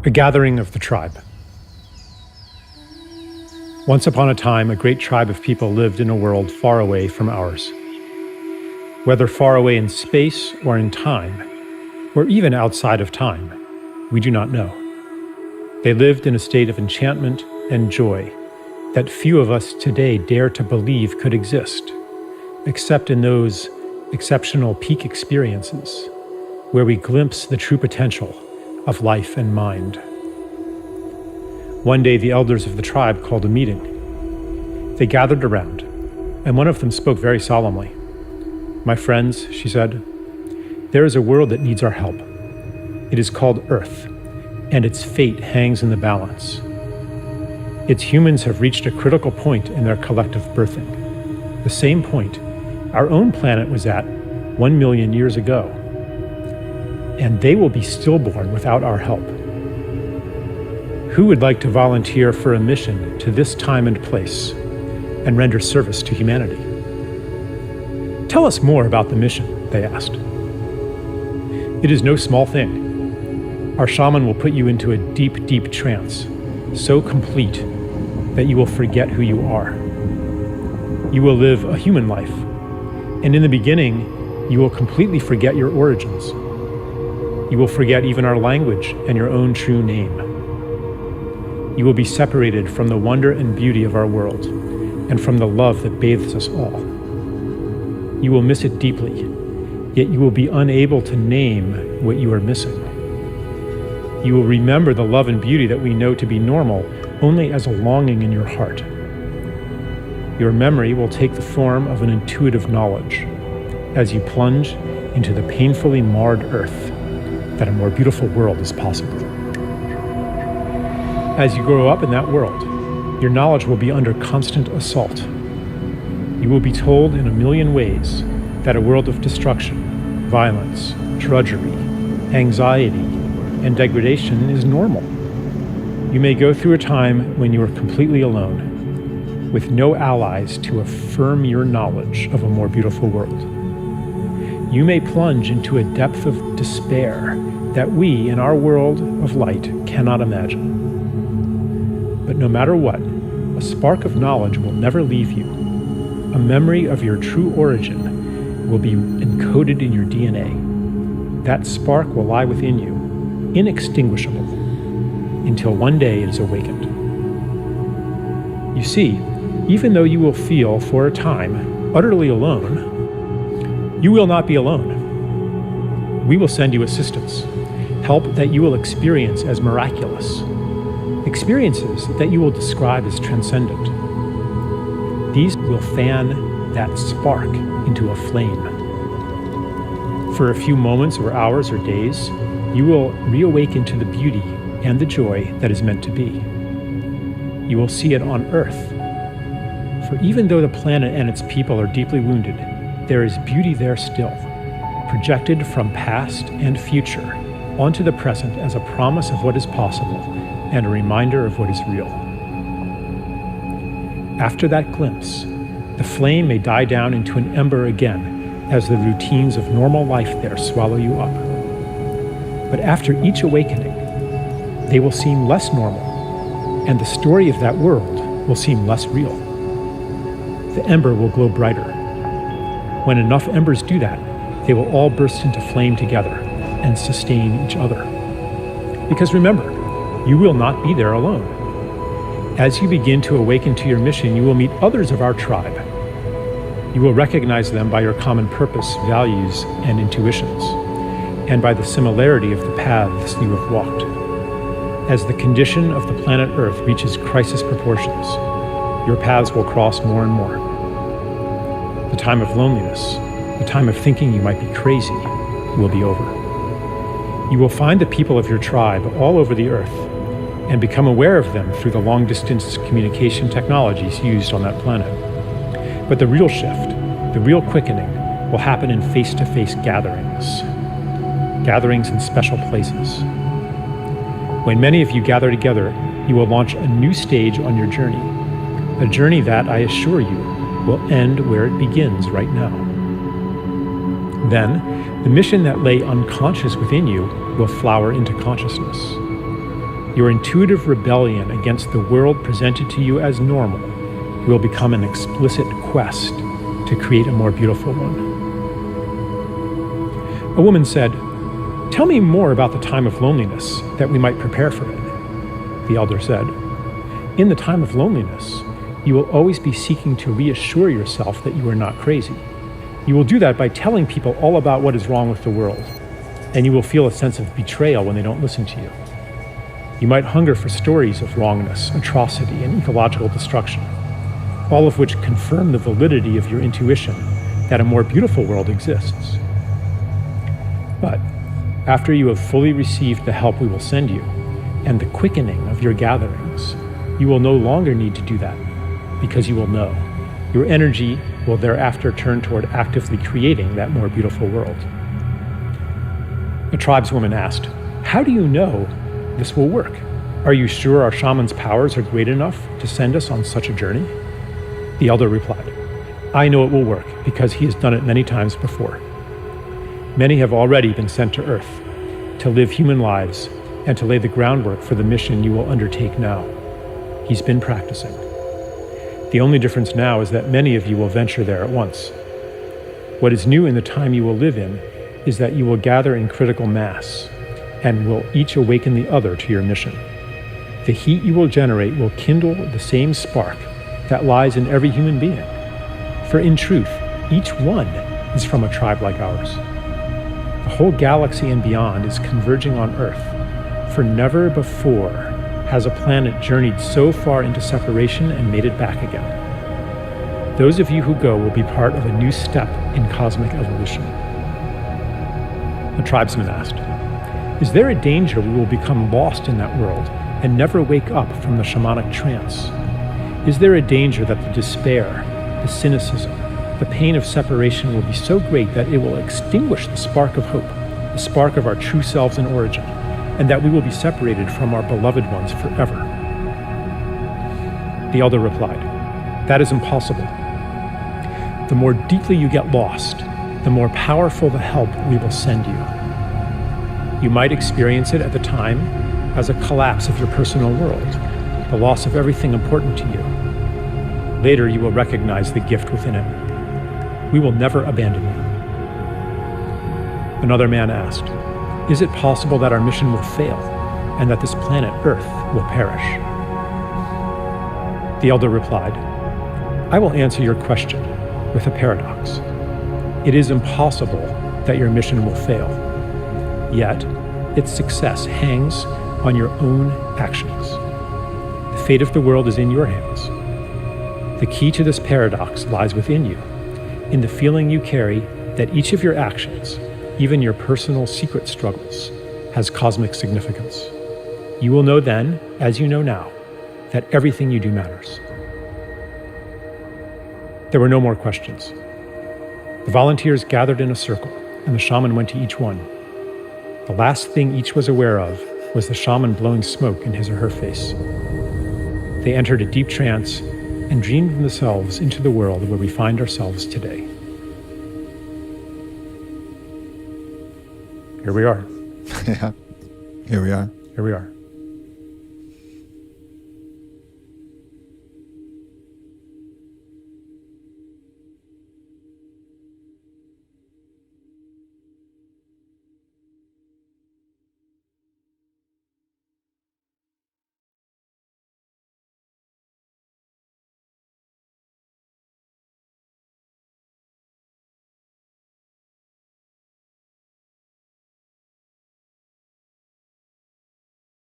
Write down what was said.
A gathering of the tribe. Once upon a time, a great tribe of people lived in a world far away from ours. Whether far away in space or in time, or even outside of time, we do not know. They lived in a state of enchantment and joy that few of us today dare to believe could exist, except in those exceptional peak experiences where we glimpse the true potential of life and mind. One day, the elders of the tribe called a meeting. They gathered around, and one of them spoke very solemnly. "My friends," she said, "there is a world that needs our help. It is called Earth, and its fate hangs in the balance. Its humans have reached a critical point in their collective birthing, the same point our own planet was at 1 million years ago. And they will be stillborn without our help. Who would like to volunteer for a mission to this time and place and render service to humanity?" "Tell us more about the mission," they asked. "It is no small thing. Our shaman will put you into a deep, deep trance, so complete that you will forget who you are. You will live a human life, and in the beginning, you will completely forget your origins. You will forget even our language and your own true name. You will be separated from the wonder and beauty of our world and from the love that bathes us all. You will miss it deeply, yet you will be unable to name what you are missing. You will remember the love and beauty that we know to be normal only as a longing in your heart. Your memory will take the form of an intuitive knowledge as you plunge into the painfully marred earth that a more beautiful world is possible. As you grow up in that world, your knowledge will be under constant assault. You will be told in a million ways that a world of destruction, violence, drudgery, anxiety, and degradation is normal. You may go through a time when you are completely alone, with no allies to affirm your knowledge of a more beautiful world. You may plunge into a depth of despair that we, in our world of light, cannot imagine. But no matter what, a spark of knowledge will never leave you. A memory of your true origin will be encoded in your DNA. That spark will lie within you, inextinguishable, until one day it is awakened. You see, even though you will feel, for a time, utterly alone, you will not be alone. We will send you assistance, help that you will experience as miraculous, experiences that you will describe as transcendent. These will fan that spark into a flame. For a few moments or hours or days, you will reawaken to the beauty and the joy that is meant to be. You will see it on Earth. For even though the planet and its people are deeply wounded, there is beauty there still, projected from past and future onto the present as a promise of what is possible and a reminder of what is real. After that glimpse, the flame may die down into an ember again as the routines of normal life there swallow you up. But after each awakening, they will seem less normal, and the story of that world will seem less real. The ember will glow brighter. When enough embers do that, they will all burst into flame together and sustain each other. Because remember, you will not be there alone. As you begin to awaken to your mission, you will meet others of our tribe. You will recognize them by your common purpose, values, and intuitions, and by the similarity of the paths you have walked. As the condition of the planet Earth reaches crisis proportions, your paths will cross more and more. The time of loneliness, the time of thinking you might be crazy, will be over. You will find the people of your tribe all over the Earth and become aware of them through the long-distance communication technologies used on that planet. But the real shift, the real quickening, will happen in face-to-face gatherings in special places. When many of you gather together, you will launch a new stage on your journey, a journey that, I assure you, will end where it begins right now. Then, the mission that lay unconscious within you will flower into consciousness. Your intuitive rebellion against the world presented to you as normal will become an explicit quest to create a more beautiful one. A woman said, "Tell me more about the time of loneliness, that we might prepare for it." The elder said, "In the time of loneliness, you will always be seeking to reassure yourself that you are not crazy. You will do that by telling people all about what is wrong with the world, and you will feel a sense of betrayal when they don't listen to you. You might hunger for stories of wrongness, atrocity, and ecological destruction, all of which confirm the validity of your intuition that a more beautiful world exists. But after you have fully received the help we will send you, and the quickening of your gatherings, you will no longer need to do that, because you will know. Your energy will thereafter turn toward actively creating that more beautiful world." A tribeswoman asked, "How do you know this will work? Are you sure our shaman's powers are great enough to send us on such a journey?" The elder replied, "I know it will work because he has done it many times before. Many have already been sent to Earth to live human lives and to lay the groundwork for the mission you will undertake now. He's been practicing. The only difference now is that many of you will venture there at once. What is new in the time you will live in is that you will gather in critical mass and will each awaken the other to your mission. The heat you will generate will kindle the same spark that lies in every human being. For in truth, each one is from a tribe like ours. The whole galaxy and beyond is converging on Earth, for never before has a planet journeyed so far into separation and made it back again. Those of you who go will be part of a new step in cosmic evolution." The tribesman asked, "Is there a danger we will become lost in that world and never wake up from the shamanic trance? Is there a danger that the despair, the cynicism, the pain of separation will be so great that it will extinguish the spark of hope, the spark of our true selves in origin, and that we will be separated from our beloved ones forever?" The elder replied, "That is impossible. The more deeply you get lost, the more powerful the help we will send you. You might experience it at the time as a collapse of your personal world, the loss of everything important to you. Later, you will recognize the gift within it. We will never abandon you." Another man asked, "Is it possible that our mission will fail and that this planet Earth will perish?" The elder replied, "I will answer your question with a paradox. It is impossible that your mission will fail, yet its success hangs on your own actions. The fate of the world is in your hands. The key to this paradox lies within you, in the feeling you carry that each of your actions, even your personal secret struggles, has cosmic significance. You will know then, as you know now, that everything you do matters." There were no more questions. The volunteers gathered in a circle, and the shaman went to each one. The last thing each was aware of was the shaman blowing smoke in his or her face. They entered a deep trance and dreamed themselves into the world where we find ourselves today. Here we are. Yeah, here we are. Here we are.